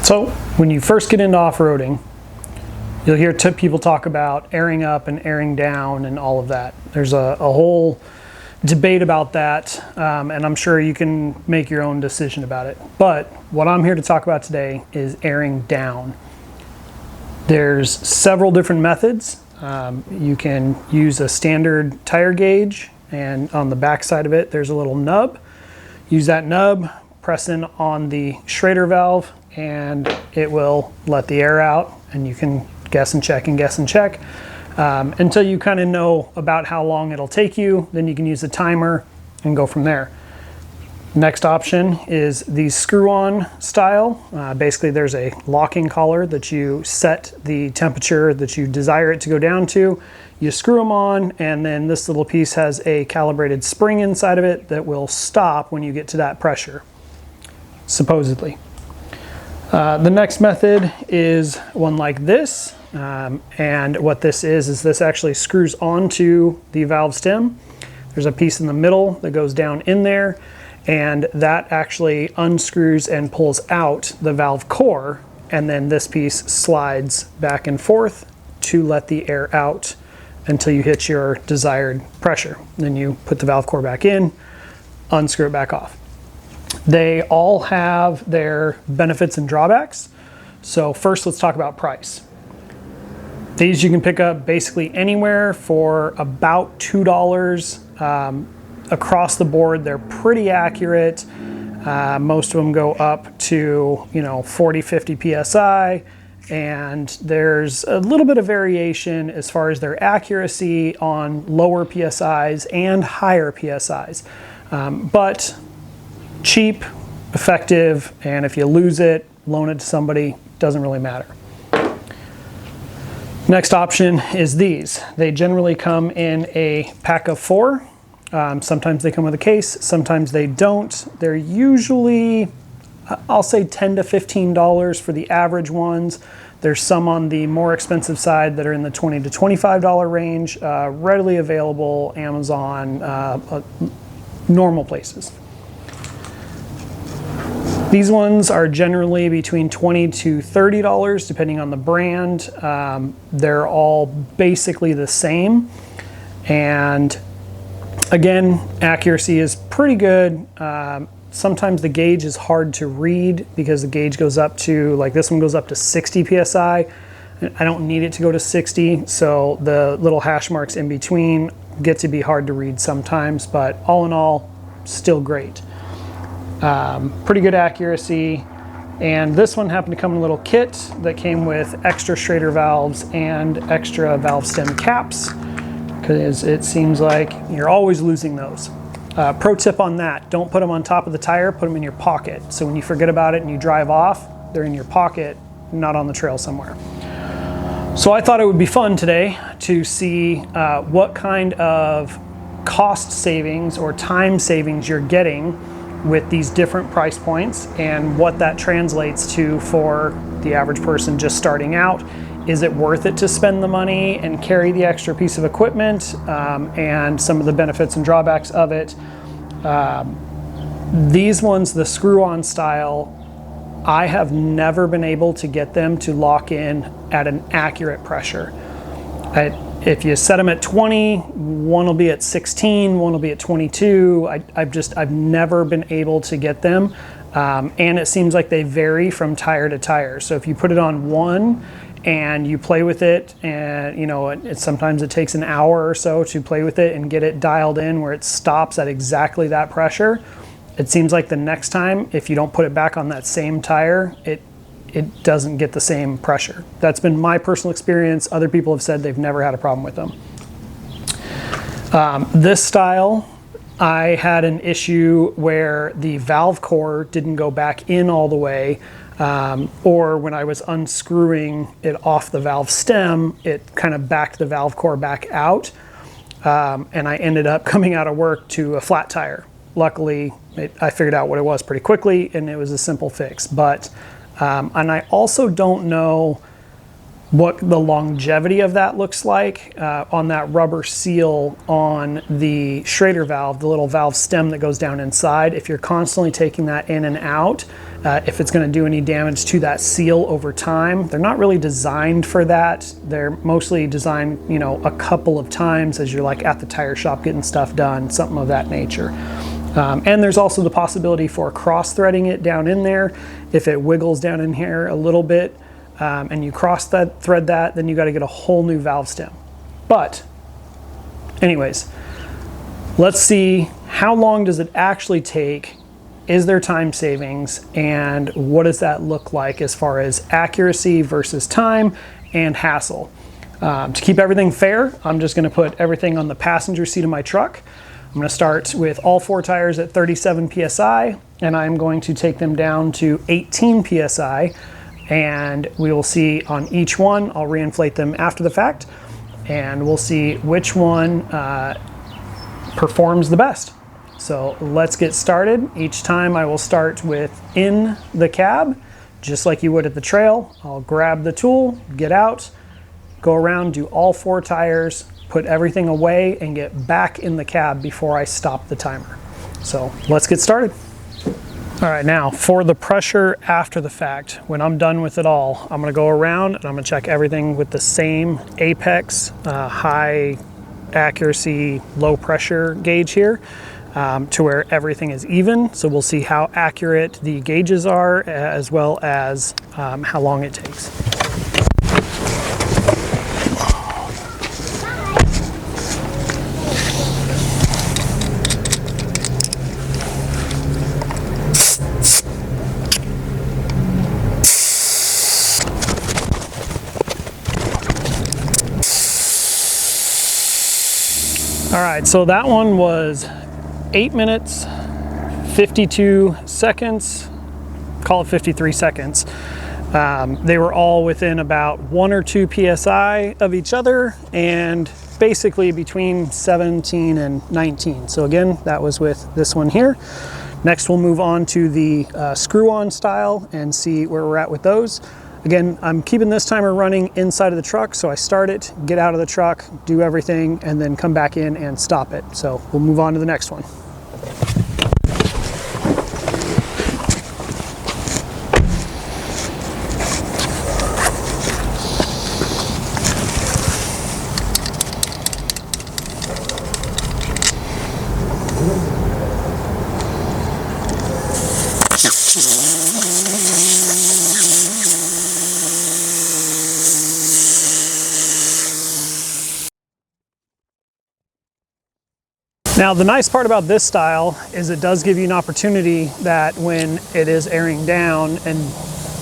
So when you first get into off-roading, you'll hear people talk about airing up and airing down and all of that. There's a whole debate about that, and I'm sure you can make your own decision about it. But what I'm here to talk about today is airing down. There's several different methods. You can use a standard tire gauge, and on the back side of it there's a little nub. Use that nub, press in on the Schrader valve, and it will let the air out, and you can guess and check and guess and check until you kind of know about how long it'll take you. Then you can use the timer and go from there. Next option is the screw-on style. Basically there's a locking collar that you set the temperature that you desire it to go down to. You screw them on, and then this little piece has a calibrated spring inside of it that will stop when you get to that pressure, supposedly. The next method is one like this, and what this is this actually screws onto the valve stem. There's a piece in the middle that goes down in there, and that actually unscrews and pulls out the valve core, and then this piece slides back and forth to let the air out until you hit your desired pressure. Then you put the valve core back in, unscrew it back off. They all have their benefits and drawbacks. So first, let's talk about price. These you can pick up basically anywhere for about $2 across the board. They're pretty accurate. Most of them go up to 40, 50 psi, and there's a little bit of variation as far as their accuracy on lower psis and higher psis, but cheap, effective, and if you lose it, loan it to somebody, doesn't really matter. Next option is these. They generally come in a pack of 4. Sometimes they come with a case, sometimes they don't. They're usually, I'll say $10 to $15 for the average ones. There's some on the more expensive side that are in the $20 to $25 range, readily available, Amazon, normal places. These ones are generally between $20 to $30 depending on the brand. They're all basically the same, and again, accuracy is pretty good. Sometimes the gauge is hard to read because the gauge goes up to, like this one goes up to 60 psi. I don't need it to go to 60, so the little hash marks in between get to be hard to read sometimes, but all in all, still great. Pretty good accuracy. And this one happened to come in a little kit that came with extra Schrader valves and extra valve stem caps, because it seems like you're always losing those. Pro tip on that, don't put them on top of the tire, put them in your pocket. So when you forget about it and you drive off, they're in your pocket, not on the trail somewhere. So I thought it would be fun today to see what kind of cost savings or time savings you're getting with these different price points, and what that translates to for the average person just starting out. Is it worth it to spend the money and carry the extra piece of equipment, and some of the benefits and drawbacks of it? These ones, the screw-on style, I have never been able to get them to lock in at an accurate pressure. If you set them at 20, one will be at 16, one will be at 22. I've never been able to get them, and it seems like they vary from tire to tire. So if you put it on one and you play with it, and sometimes it takes an hour or so to play with it and get it dialed in where it stops at exactly that pressure, it seems like the next time, if you don't put it back on that same tire, it doesn't get the same pressure. That's been my personal experience. Other people have said they've never had a problem with them. This style, I had an issue where the valve core didn't go back in all the way, or when I was unscrewing it off the valve stem, it kind of backed the valve core back out, and I ended up coming out of work to a flat tire. Luckily, I figured out what it was pretty quickly, and it was a simple fix. But and I also don't know what the longevity of that looks like on that rubber seal on the Schrader valve, the little valve stem that goes down inside. If you're constantly taking that in and out, if it's going to do any damage to that seal over time. They're not really designed for that. They're mostly designed, you know, a couple of times as you're like at the tire shop getting stuff done, something of that nature. And there's also the possibility for cross-threading it down in there. If it wiggles down in here a little bit and you thread that, then you got to get a whole new valve stem. But anyways, let's see how long does it actually take. Is there time savings, and what does that look like as far as accuracy versus time and hassle? To keep everything fair, I'm just going to put everything on the passenger seat of my truck. I'm going to start with all 4 tires at 37 psi, and I'm going to take them down to 18 psi, and we will see on each one. I'll reinflate them after the fact, and we'll see which one performs the best. So let's get started. Each time I will start with in the cab, just like you would at the trail. I'll grab the tool, get out, go around, do all 4 tires, put everything away, and get back in the cab before I stop the timer. So let's get started. All right, now for the pressure after the fact, when I'm done with it all, I'm gonna go around and I'm gonna check everything with the same Apex high accuracy, low pressure gauge here. To where everything is even. So we'll see how accurate the gauges are as well as how long it takes. All right, so that one was 8 minutes, 52 seconds, call it 53 seconds. They were all within about 1 or 2 psi of each other and basically between 17 and 19. So again, that was with this one here. Next, we'll move on to the screw-on style and see where we're at with those. Again, I'm keeping this timer running inside of the truck, so I start it, get out of the truck, do everything, and then come back in and stop it. So we'll move on to the next one. Now, the nice part about this style is it does give you an opportunity that when it is airing down and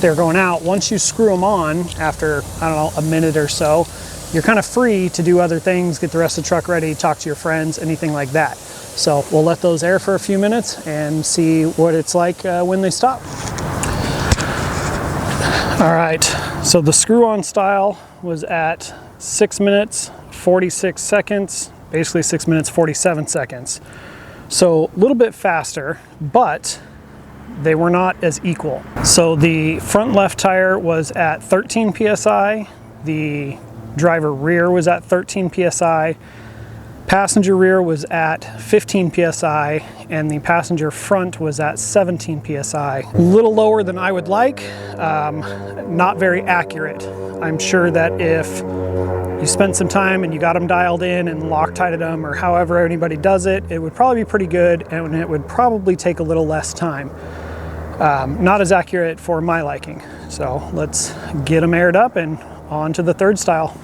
they're going out, once you screw them on after, I don't know, a minute or so, you're kind of free to do other things, get the rest of the truck ready, talk to your friends, anything like that. So we'll let those air for a few minutes and see what it's like when they stop. All right, so the screw-on style was at 6 minutes, 46 seconds, basically 6 minutes, 47 seconds. So a little bit faster, but they were not as equal. So the front left tire was at 13 psi, the driver rear was at 13 psi, passenger rear was at 15 psi, and the passenger front was at 17 psi. A little lower than I would like, not very accurate. I'm sure that if you spent some time and you got them dialed in and Loctited them, or however anybody does it, it would probably be pretty good, and it would probably take a little less time. Not as accurate for my liking. So let's get them aired up and on to the third style.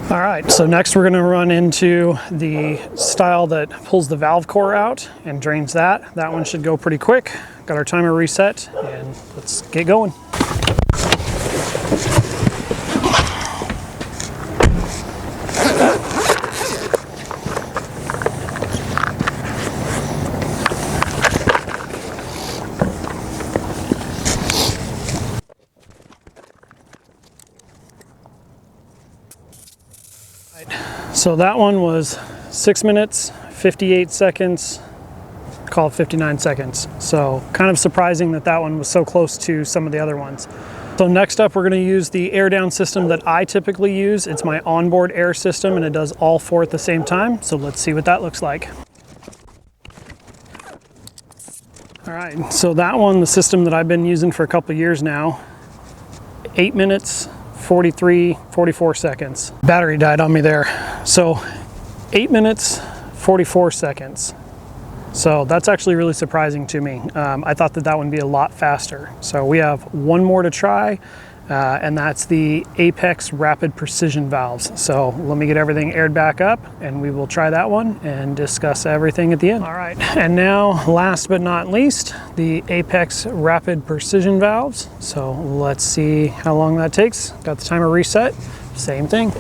All right, so next we're gonna run into the style that pulls the valve core out and drains that. That one should go pretty quick. Got our timer reset, and let's get going. So that one was 6 minutes, 58 seconds, call it 59 seconds. So kind of surprising that that one was so close to some of the other ones. So next up, we're going to use the Airdown system that I typically use. It's my onboard air system, and it does all four at the same time. So let's see what that looks like. All right, so that one, the system that I've been using for a couple of years now, 8 minutes, 44 seconds. Battery died on me there. So 8 minutes, 44 seconds. So that's actually really surprising to me. I thought that that would be a lot faster. So we have one more to try, and that's the Apex Rapid Precision Valves. So let me get everything aired back up, and we will try that one and discuss everything at the end. All right, and now last but not least, the Apex Rapid Precision Valves. So let's see how long that takes. Got the timer reset, same thing.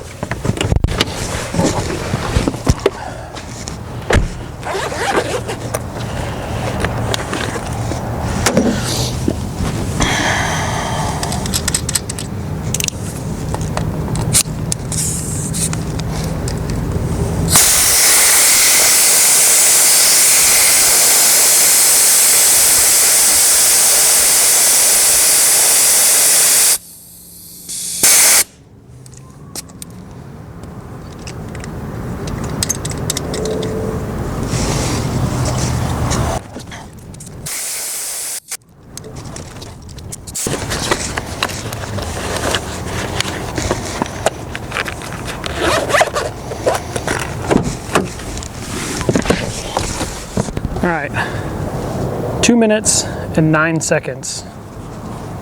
All right, 2 minutes and 9 seconds.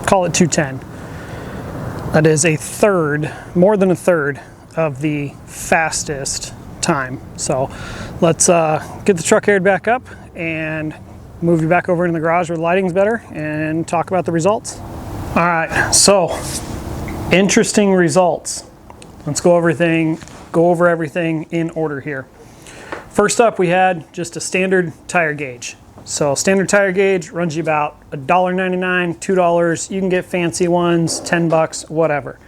Call it 2:10. That is a third, more than a third of the fastest time. So let's get the truck aired back up and move you back over in the garage where the lighting's better and talk about the results. All right, so interesting results. Let's go over everything in order here. First up, we had just a standard tire gauge. So standard tire gauge runs you about $1.99, $2. You can get fancy ones, 10 bucks, whatever.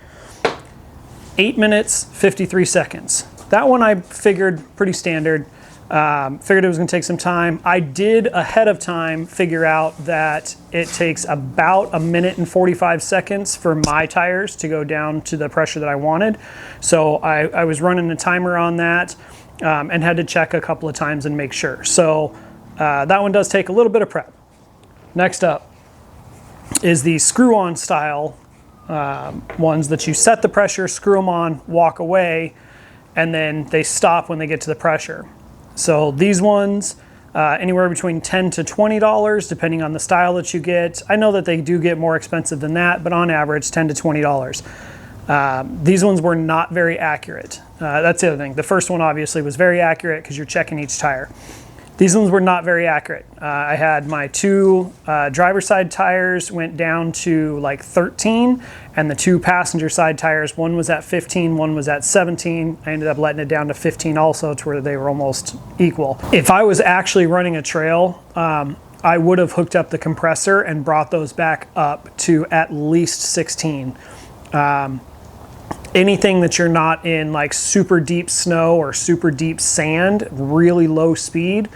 8 minutes, 53 seconds. That one I figured pretty standard. Figured it was gonna take some time. I did ahead of time figure out that it takes about 1 minute and 45 seconds for my tires to go down to the pressure that I wanted. So I was running a timer on that. And had to check a couple of times and make sure. So that one does take a little bit of prep. Next up is the screw-on style ones that you set the pressure, screw them on, walk away, and then they stop when they get to the pressure. So these ones, anywhere between $10 to $20, depending on the style that you get. I know that they do get more expensive than that, but on average, $10 to $20. These ones were not very accurate. That's the other thing. The first one obviously was very accurate because you're checking each tire. These ones were not very accurate. I had my two driver's side tires went down to like 13, and the two passenger side tires, one was at 15, one was at 17. I ended up letting it down to 15 also, to where they were almost equal. If I was actually running a trail, I would have hooked up the compressor and brought those back up to at least 16. Anything that you're not in like super deep snow or super deep sand, really low speed,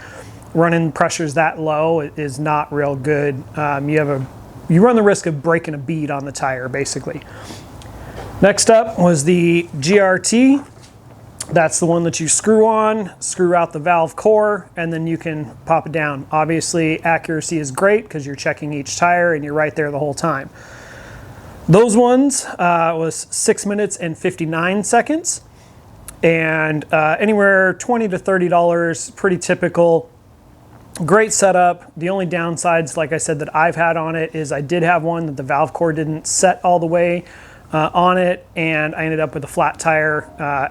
running pressures that low is not real good. You run the risk of breaking a bead on the tire, basically. Next up was the GRT. That's the one that you screw on, screw out the valve core, and then you can pop it down. Obviously, accuracy is great because you're checking each tire and you're right there the whole time. Those ones was 6 minutes and 59 seconds, and anywhere $20 to $30, pretty typical. Great setup. The only downsides, like I said, that I've had on it is I did have one that the valve core didn't set all the way on it, and I ended up with a flat tire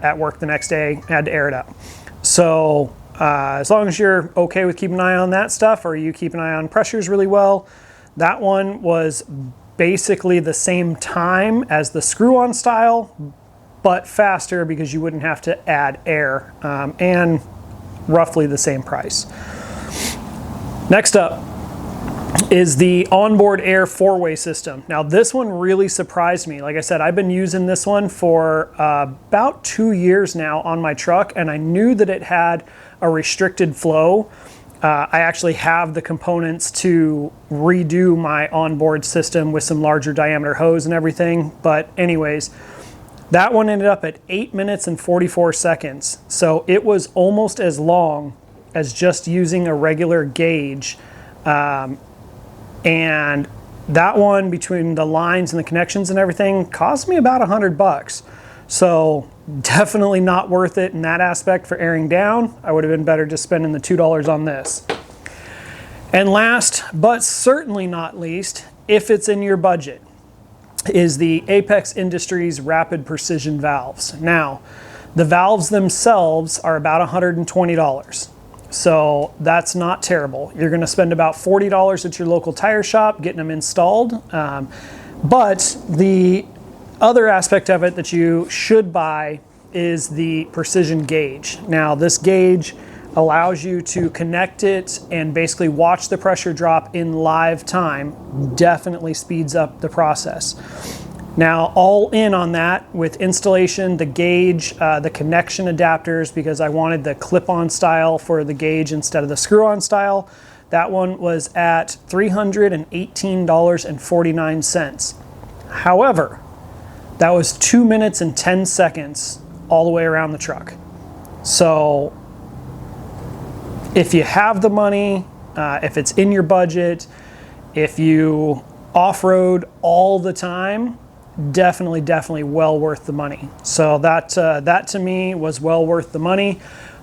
at work the next day. I had to air it up. So as long as you're okay with keeping an eye on that stuff, or you keep an eye on pressures really well, that one was basically the same time as the screw-on style, but faster because you wouldn't have to add air, and roughly the same price. Next up is the onboard air four-way system. Now this one really surprised me. Like I said, I've been using this one for about 2 years now on my truck, and I knew that it had a restricted flow I actually have the components to redo my onboard system with some larger diameter hose and everything. But anyways, that one ended up at 8 minutes and 44 seconds. So it was almost as long as just using a regular gauge. And that one, between the lines and the connections and everything, cost me about $100. So definitely not worth it in that aspect for airing down. I would have been better just spending the $2 on this. And last, but certainly not least, if it's in your budget, is the Apex Industries Rapid Precision Valves. Now, the valves themselves are about $120. So that's not terrible. You're going to spend about $40 at your local tire shop getting them installed. But the other aspect of it that you should buy is the precision gauge. Now, this gauge allows you to connect it and basically watch the pressure drop in live time. Definitely speeds up the process. Now, all in on that with installation, the gauge, the connection adapters, because I wanted the clip-on style for the gauge instead of the screw-on style. That one was at $318.49. However, that was 2 minutes and 10 seconds all the way around the truck. So if you have the money, if it's in your budget, if you off-road all the time, definitely well worth the money. So that to me was well worth the money.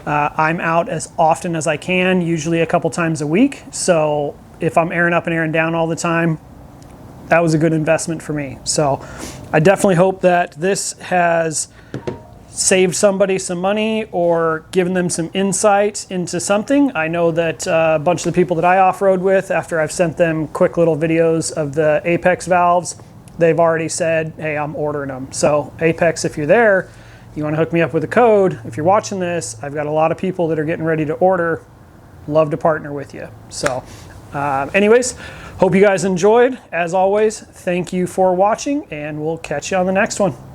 I'm out as often as I can, usually a couple times a week. So if I'm airing up and airing down all the time, that was a good investment for me. So I definitely hope that this has saved somebody some money or given them some insight into something. I know that a bunch of the people that I off-road with, after I've sent them quick little videos of the Apex valves, they've already said, hey, I'm ordering them. So Apex, if you're there, you want to hook me up with a code. If you're watching this, I've got a lot of people that are getting ready to order. Love to partner with you. So anyways, hope you guys enjoyed. As always, thank you for watching, and we'll catch you on the next one.